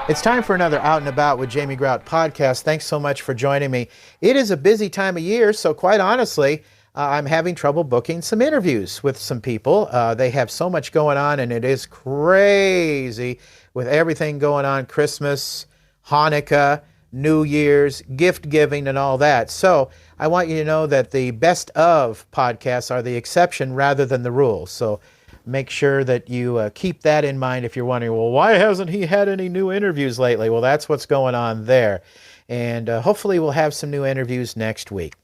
It's time for another Out and About with Jamie Grout podcast. Thanks so much for joining me. It is a busy time of year, so quite honestly, I'm having trouble booking some interviews with some people. They have so much going on, and it is crazy with everything going on, Christmas, Hanukkah, New Year's, gift giving, and all that. So I want you to know that the best of podcasts are the exception rather than the rule. So make sure that you keep that in mind if you're wondering, well, why hasn't he had any new interviews lately? Well, that's what's going on there. And hopefully we'll have some new interviews next week.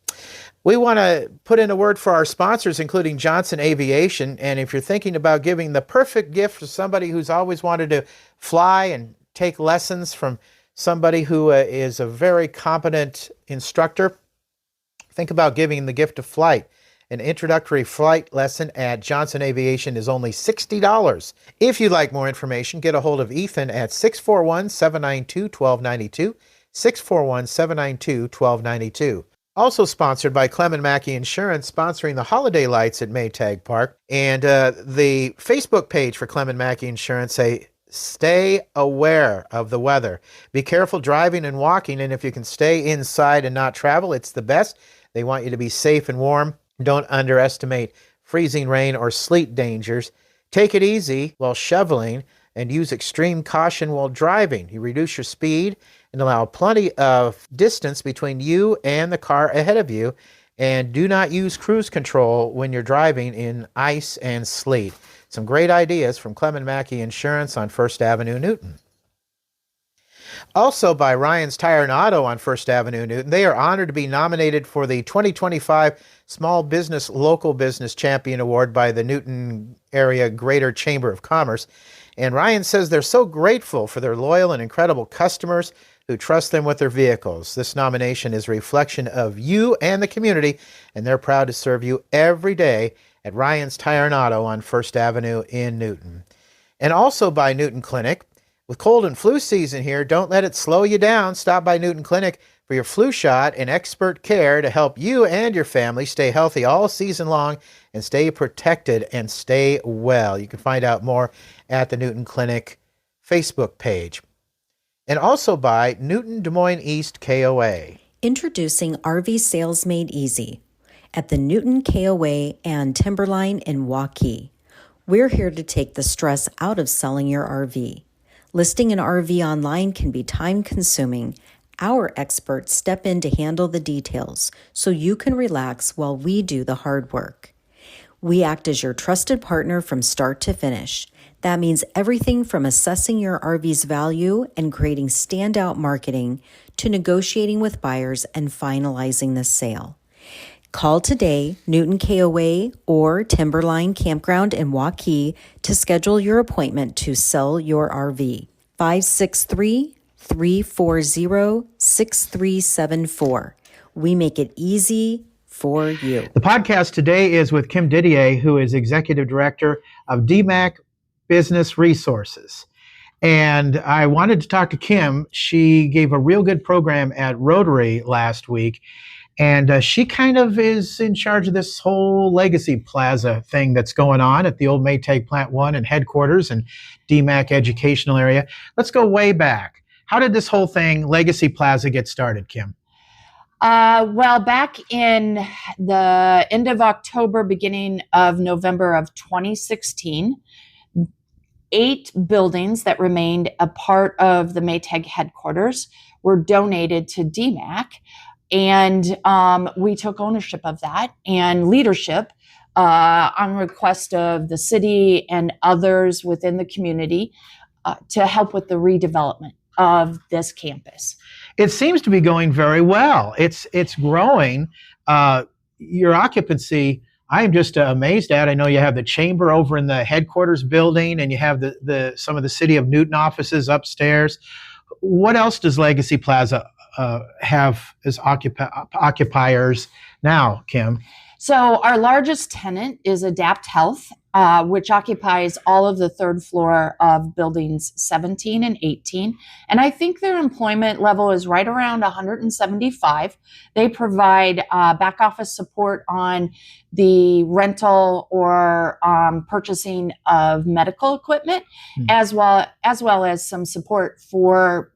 We want to put in a word for our sponsors, including Johnson Aviation. And if you're thinking about giving the perfect gift to somebody who's always wanted to fly and take lessons from somebody who is a very competent instructor, think about giving the gift of flight. An introductory flight lesson at Johnson Aviation is only $60. If you'd like more information, get a hold of Ethan at 641-792-1292, 641-792-1292. Also sponsored by Clem & Mackey Insurance, sponsoring the holiday lights at Maytag Park. And the Facebook page for Clem & Mackey Insurance say, stay aware of the weather. Be careful driving and walking, and if you can stay inside and not travel, it's the best. They want you to be safe and warm. Don't underestimate freezing rain or sleet dangers. Take it easy while shoveling and use extreme caution while driving. You reduce your speed and allow plenty of distance between you and the car ahead of you. And do not use cruise control when you're driving in ice and sleet. Some great ideas from Clem & Mackey Insurance on First Avenue, Newton. Also by Ryan's Tire and Auto on First Avenue, Newton. They are honored to be nominated for the 2025 Small Business Local Business Champion Award by the Newton Area Greater Chamber of Commerce. And Ryan says they're so grateful for their loyal and incredible customers who trust them with their vehicles. This nomination is a reflection of you and the community, and they're proud to serve you every day at Ryan's Tire and Auto on First Avenue in Newton. And also by Newton Clinic. With cold and flu season here, don't let it slow you down. Stop by Newton Clinic for your flu shot and expert care to help you and your family stay healthy all season long and stay protected and stay well. You can find out more at the Newton Clinic Facebook page. And also by Newton Des Moines East KOA. Introducing RV Sales Made Easy at the Newton KOA and Timberline in Waukee. We're here to take the stress out of selling your RV. Listing an RV online can be time-consuming. Our experts step in to handle the details so you can relax while we do the hard work. We act as your trusted partner from start to finish. That means everything from assessing your RV's value and creating standout marketing to negotiating with buyers and finalizing the sale. Call today, Newton KOA or Timberline Campground in Waukee to schedule your appointment to sell your RV. 563-340-6374. We make it easy for you. The podcast today is with Kim Didier, who is Executive Director of DMAC Business Resources. And I wanted to talk to Kim. She gave a real good program at Rotary last week. And she kind of is in charge of this whole Legacy Plaza thing that's going on at the old Maytag Plant 1 and headquarters and DMAC educational area. Let's go way back. How did this whole thing, Legacy Plaza, get started, Kim? Well, back in the end of October, beginning of November of 2016, 8 buildings that remained a part of the Maytag headquarters were donated to DMAC. And we took ownership of that and leadership on request of the city and others within the community to help with the redevelopment of this campus. It seems to be going very well. It's growing. Your occupancy, I am just amazed at. I know you have the chamber over in the headquarters building, and you have the some of the City of Newton offices upstairs. What else does Legacy Plaza have as occupiers now, Kim? So our largest tenant is Adapt Health. which occupies all of the third floor of buildings 17 and 18. And I think their employment level is right around 175. They provide back office support on the rental or purchasing of medical equipment, as well as some support for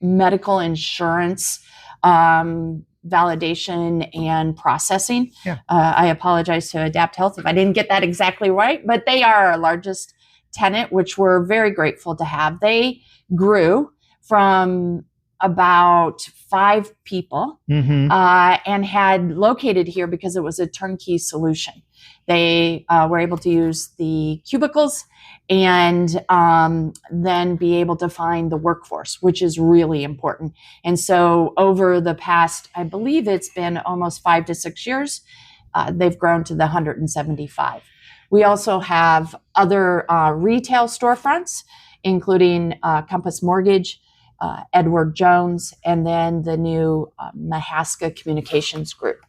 medical insurance validation and processing. Yeah. I apologize to Adapt Health if I didn't get that exactly right, but they are our largest tenant, which we're very grateful to have. They grew from about 5 people and had located here because it was a turnkey solution. They were able to use the cubicles and then be able to find the workforce, which is really important. And so over the past, I believe it's been almost 5 to 6 years, they've grown to the 175. We also have other retail storefronts, including Compass Mortgage, Edward Jones, and then the new Mahaska Communications Group.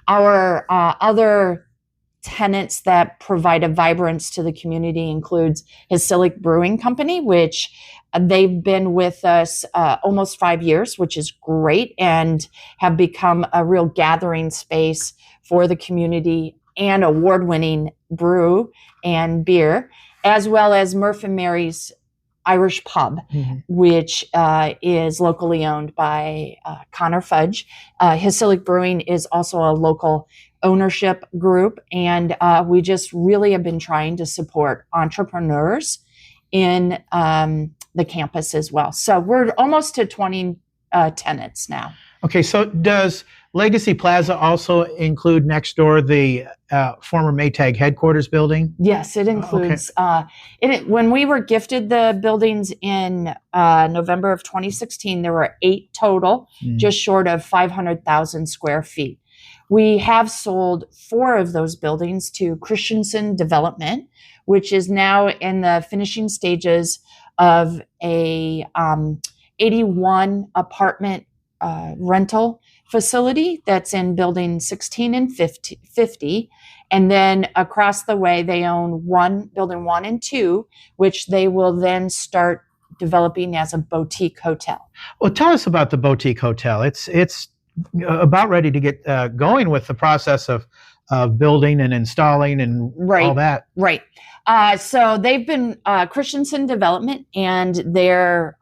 Our other tenants that provide a vibrance to the community includes Hasidic Brewing Company, which they've been with us almost 5 years, which is great, and have become a real gathering space for the community and award-winning brew and beer, as well as Murph and Mary's Irish Pub, which is locally owned by Connor Fudge. Hasidic Brewing is also a local ownership group, and we just really have been trying to support entrepreneurs in the campus as well. So we're almost to 20 tenants now. Okay, so does Legacy Plaza also include next door the former Maytag headquarters building? Yes, it includes. When we were gifted the buildings in November of 2016, there were 8 total, just short of 500,000 square feet. We have sold 4 of those buildings to Christensen Development, which is now in the finishing stages of a 81 apartment rental facility that's in building 16 and 50. And then across the way, they own building 1 and 2, which they will then start developing as a boutique hotel. Well, tell us about the boutique hotel. It's about ready to get going with the process of building and installing and all that. Right. So they've been Christensen Development and their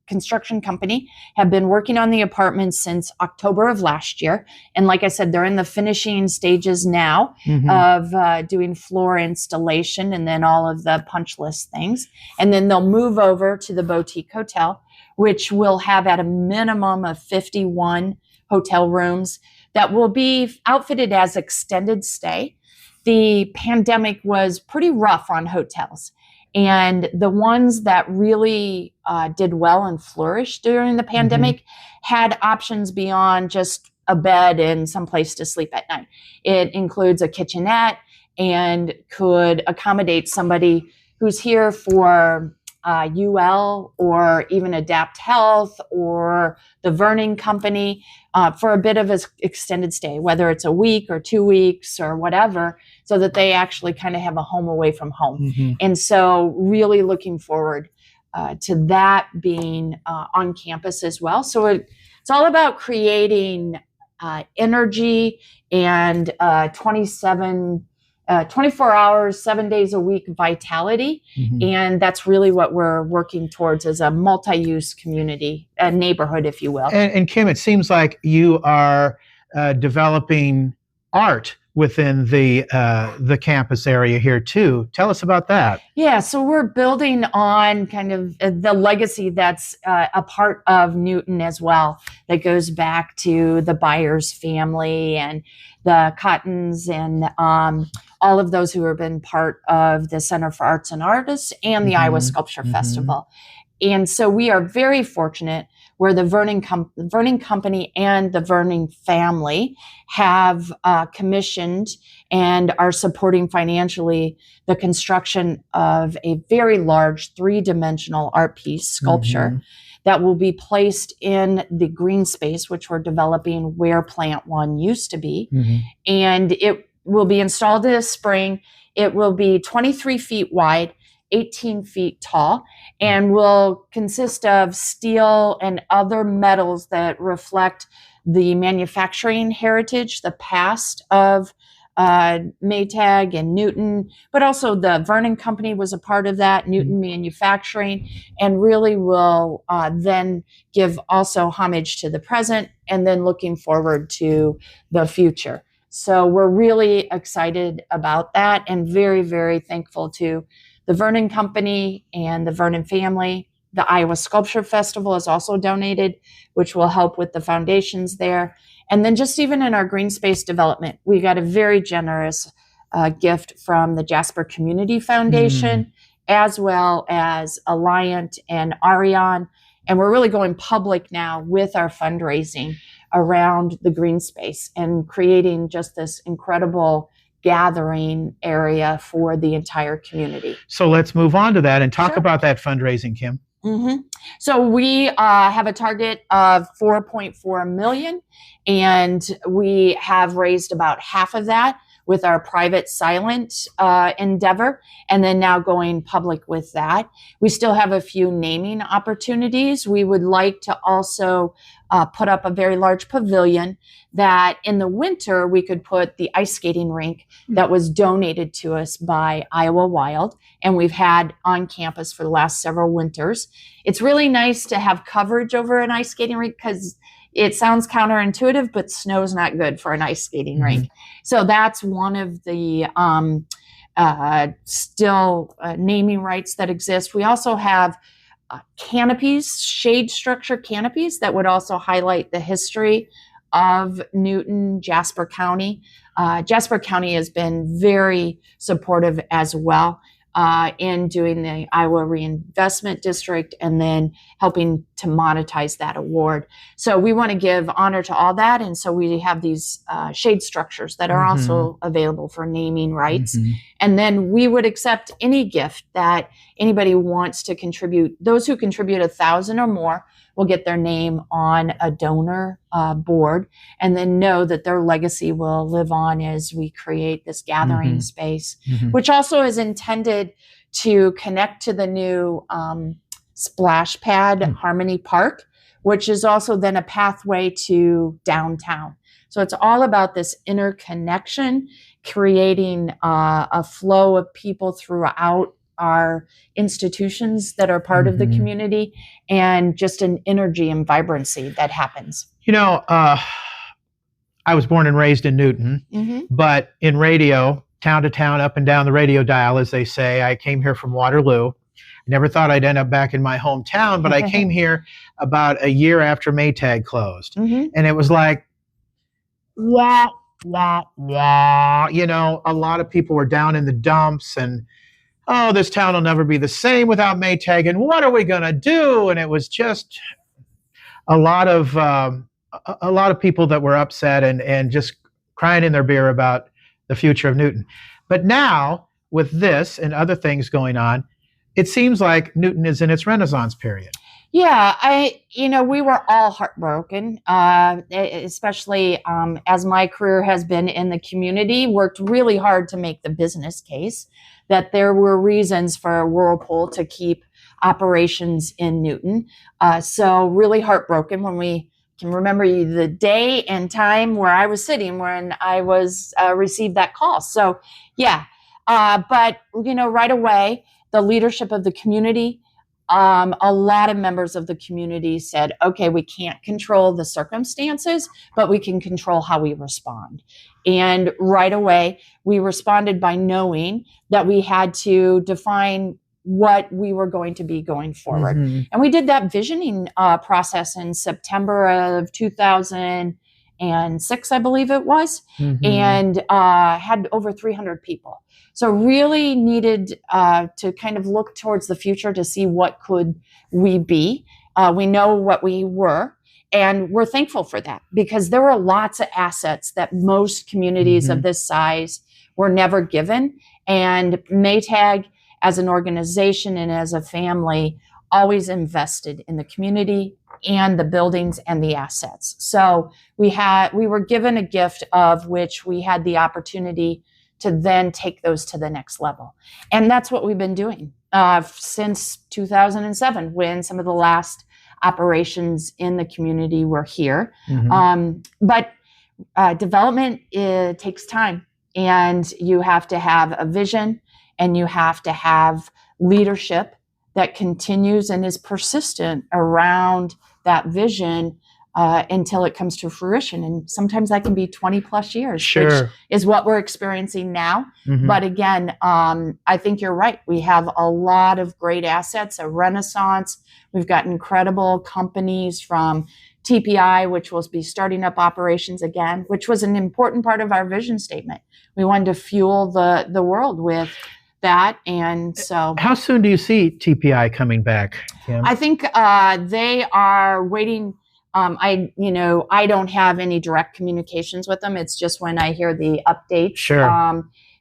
construction company have been working on the apartments since October of last year. And like I said, they're in the finishing stages now of doing floor installation and then all of the punch list things. And then they'll move over to the boutique hotel, which will have at a minimum of 51 hotel rooms that will be outfitted as extended stay. The pandemic was pretty rough on hotels. And the ones that really did well and flourished during the pandemic had options beyond just a bed and some place to sleep at night. It includes a kitchenette and could accommodate somebody who's here for UL or even Adapt Health or the Vernon Company for a bit of an extended stay, whether it's a week or 2 weeks or whatever, so that they actually kind of have a home away from home. And so really looking forward to that being on campus as well. So it's all about creating energy and 24 hours, 7 days a week vitality. And that's really what we're working towards as a multi-use community, a neighborhood, if you will. And Kim, it seems like you are developing art within the campus area here too. Tell us about that. Yeah, so we're building on kind of the legacy that's a part of Newton as well, that goes back to the Byers family and the Cottons and all of those who have been part of the Center for Arts and Artists and the Iowa Sculpture Festival. And so we are very fortunate where the Vernon Company and the Vernon family have commissioned and are supporting financially the construction of a very large 3-dimensional art piece sculpture that will be placed in the green space, which we're developing where Plant 1 used to be. And it will be installed this spring. It will be 23 feet wide, 18 feet tall, and will consist of steel and other metals that reflect the manufacturing heritage, the past of Maytag and Newton, but also the Vernon Company was a part of that, Newton Manufacturing, and really will then give also homage to the present and then looking forward to the future. So we're really excited about that and very, very thankful to the Vernon Company and the Vernon family. The Iowa Sculpture Festival is also donated, which will help with the foundations there. And then just even in our green space development, we got a very generous gift from the Jasper Community Foundation, as well as Alliant and Arion. And we're really going public now with our fundraising around the green space and creating just this incredible gathering area for the entire community. So let's move on to that and talk about that fundraising, Kim. So we have a target of 4.4 million, and we have raised about half of that with our private silent endeavor, and then now going public with that. We still have a few naming opportunities. We would like to also put up a very large pavilion that in the winter we could put the ice skating rink that was donated to us by Iowa Wild, and we've had on campus for the last several winters. It's really nice to have coverage over an ice skating rink because it sounds counterintuitive, but snow's not good for an ice skating rink. So that's one of the still naming rights that exist. We also have canopies, shade structure canopies that would also highlight the history of Newton, Jasper County. Jasper County has been very supportive as well in doing the Iowa Reinvestment District and then helping to monetize that award. So we want to give honor to all that. And so we have these shade structures that are also available for naming rights. And then we would accept any gift that anybody wants to contribute. Those who contribute 1,000 or more will get their name on a donor board and then know that their legacy will live on as we create this gathering space, which also is intended to connect to the new splash pad Harmony Park, which is also then a pathway to downtown. So it's all about this interconnection, creating a flow of people throughout our institutions that are part of the community, and just an energy and vibrancy that happens. You know, I was born and raised in Newton, but in radio, town to town, up and down the radio dial, as they say, I came here from Waterloo. I never thought I'd end up back in my hometown, but I came here about a year after Maytag closed. And it was like, wah, wah, wah. You know, a lot of people were down in the dumps and, oh, this town will never be the same without Maytag, and what are we going to do? And it was just a lot of people that were upset and just crying in their beer about the future of Newton. But now, with this and other things going on, it seems like Newton is in its renaissance period. Yeah, we were all heartbroken, especially as my career has been in the community, worked really hard to make the business case that there were reasons for Whirlpool to keep operations in Newton. So really heartbroken when we can remember the day and time where I was sitting when I was received that call. So yeah, but right away, the leadership of the community, a lot of members of the community said, okay, we can't control the circumstances, but we can control how we respond. And right away, we responded by knowing that we had to define what we were going to be going forward. And we did that visioning process in September of 2006, I believe it was, and had over 300 people. So really needed to kind of look towards the future to see what could we be. We know what we were, and we're thankful for that because there were lots of assets that most communities of this size were never given. And Maytag, as an organization and as a family, always invested in the community and the buildings and the assets. So we were given a gift of which we had the opportunity to then take those to the next level. And that's what we've been doing since 2007, when some of the last operations in the community were here. But development, it takes time, and you have to have a vision, and you have to have leadership that continues and is persistent around that vision until it comes to fruition. And sometimes that can be 20 plus years, which is what we're experiencing now. But again, I think you're right. We have a lot of great assets, a renaissance. We've got incredible companies from TPI, which will be starting up operations again, which was an important part of our vision statement. We wanted to fuel the world with that. And so, how soon do you see TPI coming back, Kim? I think they are waiting. I don't have any direct communications with them. It's just when I hear the updates.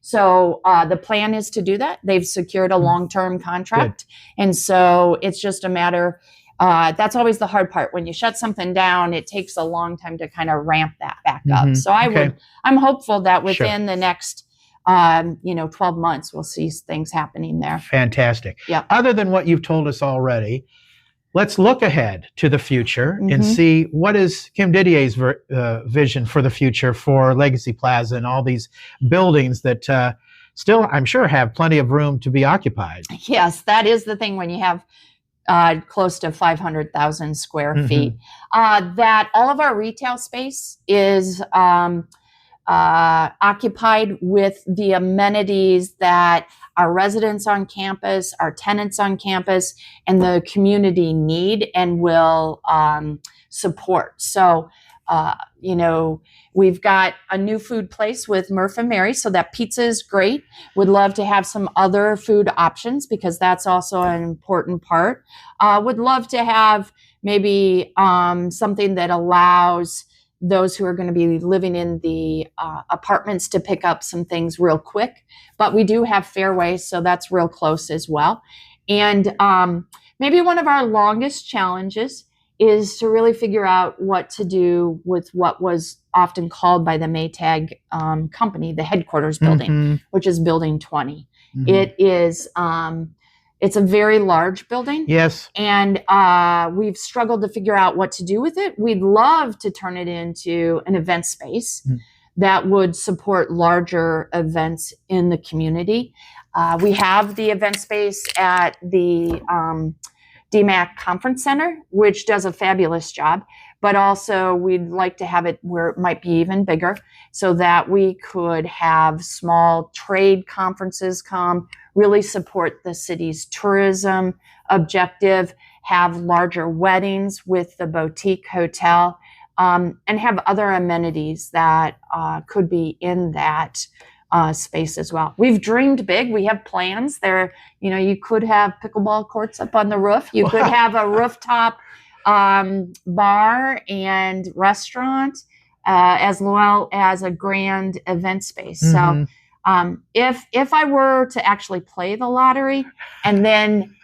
So the plan is to do that. They've secured a long-term contract. Good. And so it's just a matter. That's always the hard part. When you shut something down, it takes a long time to kind of ramp that back up. So I'm hopeful that within the next 12 months, we'll see things happening there. Fantastic. Yeah. Other than what you've told us already, let's look ahead to the future and see what is Kim Didier's vision for the future for Legacy Plaza and all these buildings that still, I'm sure, have plenty of room to be occupied. Yes, that is the thing when you have close to 500,000 square feet. That all of our retail space is occupied with the amenities that our residents on campus, our tenants on campus, and the community need and will support. So, we've got a new food place with Murph and Mary, so that pizza is great. Would love to have some other food options because that's also an important part. Would love to have maybe something that allows those who are going to be living in the apartments to pick up some things real quick. But we do have fairways, so that's real close as well. And maybe one of our longest challenges is to really figure out what to do with what was often called by the Maytag company, the headquarters building, which is Building 20. It is it's a very large building. Yes. And we've struggled to figure out what to do with it. We'd love to turn it into an event space that would support larger events in the community. We have the event space at the DMAC Conference Center, which does a fabulous job. But also we'd like to have it where it might be even bigger so that we could have small trade conferences come, really support the city's tourism objective, have larger weddings with the boutique hotel, and have other amenities that could be in that space as well. We've dreamed big. We have plans there. You could have pickleball courts up on the roof. You could have a rooftop bar and restaurant, as well as a grand event space. So if I were to actually play the lottery and then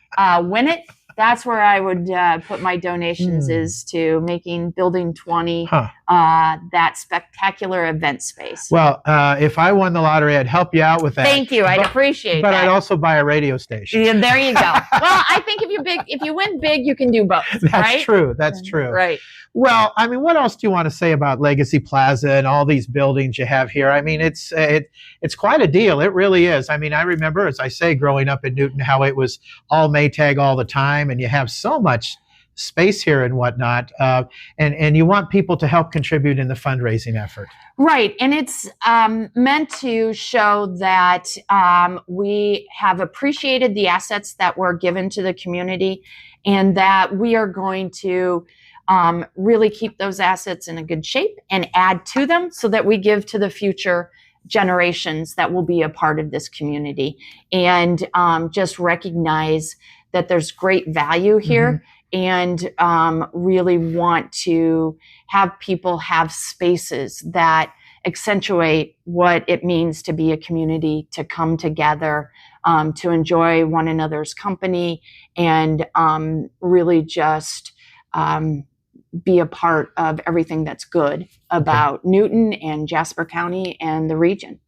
win it, that's where I would put my donations is to making Building 20 that spectacular event space. Well, if I won the lottery, I'd help you out with that. Thank you. I'd appreciate that. But I'd also buy a radio station. Yeah, there you go. Well, I think if you win big, you can do both. That's right? true. That's true. Right. Well, I mean, what else do you want to say about Legacy Plaza and all these buildings you have here? I mean, it's quite a deal. It really is. I mean, I remember, as I say, growing up in Newton, how it was all Maytag all the time, and you have so much space here and whatnot, and you want people to help contribute in the fundraising effort. Right, and it's meant to show that we have appreciated the assets that were given to the community, and that we are going to really keep those assets in a good shape and add to them so that we give to the future generations that will be a part of this community, and just recognize that there's great value here, and really want to have people have spaces that accentuate what it means to be a community, to come together, to enjoy one another's company and really just be a part of everything that's good about Newton and Jasper County and the region.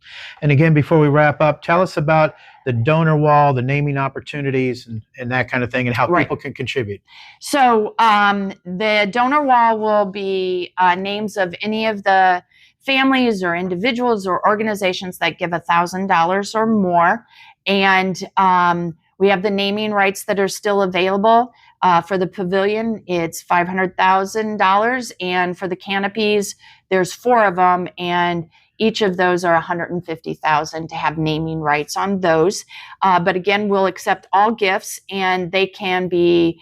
And again, before we wrap up, tell us about the donor wall, the naming opportunities, and that kind of thing, and how people can contribute. So the donor wall will be names of any of the families or individuals or organizations that give $1,000 or more. And we have the naming rights that are still available. For the pavilion, it's $500,000. And for the canopies, there's 4 of them. And each of those are $150,000 to have naming rights on those. But again, we'll accept all gifts, and they can be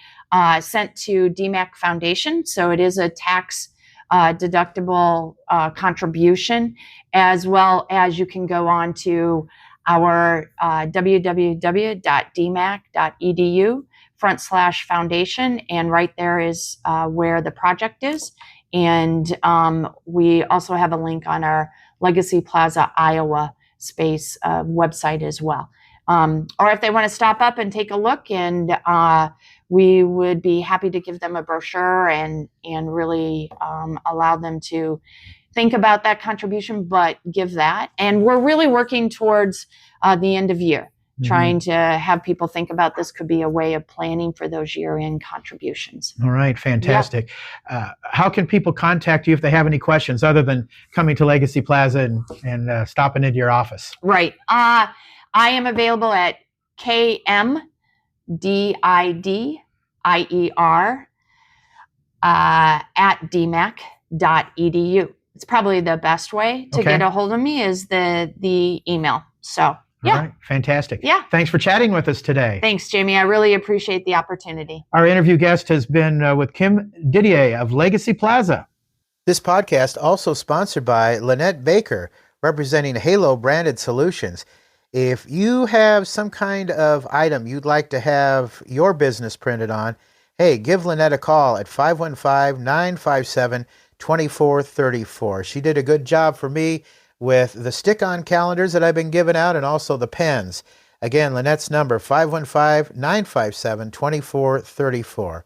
sent to DMAC Foundation. So it is a tax deductible contribution, as well as you can go on to our www.dmac.edu/foundation, and right there is where the project is. And we also have a link on our Legacy Plaza, Iowa space website as well. Or if they want to stop up and take a look, and we would be happy to give them a brochure and really allow them to think about that contribution, but give that. And we're really working towards the end of year, trying to have people think about this could be a way of planning for those year-end contributions. All right, fantastic. How can people contact you if they have any questions other than coming to Legacy Plaza and stopping into your office? Right. I am available at KMDIDIER at dmac.edu. It's probably the best way to get a hold of me is the email. So, yeah. All right, fantastic. Yeah. Thanks for chatting with us today. Thanks, Jamie. I really appreciate the opportunity. Our interview guest has been with Kim Didier of Legacy Plaza. This podcast also sponsored by Lynette Baker, representing Halo Branded Solutions. If you have some kind of item you'd like to have your business printed on, hey, give Lynette a call at 515-957-2434. She did a good job for me with the stick-on calendars that I've been giving out and also the pens. Again, Lynette's number, 515-957-2434.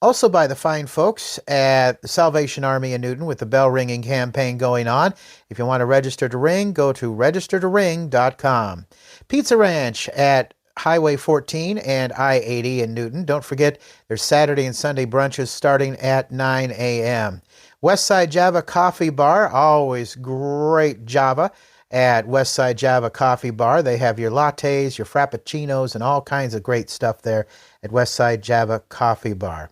Also by the fine folks at the Salvation Army in Newton with the bell ringing campaign going on. If you want to register to ring, go to registertoring.com. Pizza Ranch at Highway 14 and I-80 in Newton. Don't forget, there's Saturday and Sunday brunches starting at 9 a.m. Westside Java Coffee Bar, always great Java at Westside Java Coffee Bar. They have your lattes, your frappuccinos, and all kinds of great stuff there at Westside Java Coffee Bar.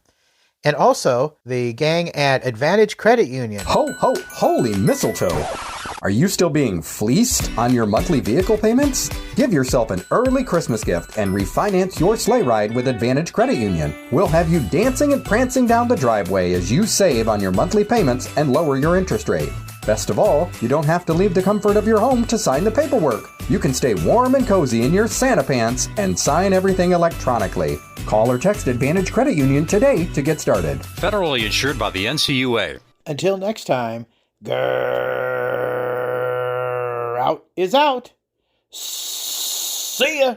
And also, the gang at Advantage Credit Union. Ho, ho, holy mistletoe! Are you still being fleeced on your monthly vehicle payments? Give yourself an early Christmas gift and refinance your sleigh ride with Advantage Credit Union. We'll have you dancing and prancing down the driveway as you save on your monthly payments and lower your interest rate. Best of all, you don't have to leave the comfort of your home to sign the paperwork. You can stay warm and cozy in your Santa pants and sign everything electronically. Call or text Advantage Credit Union today to get started. Federally insured by the NCUA. Until next time, out is out. See ya.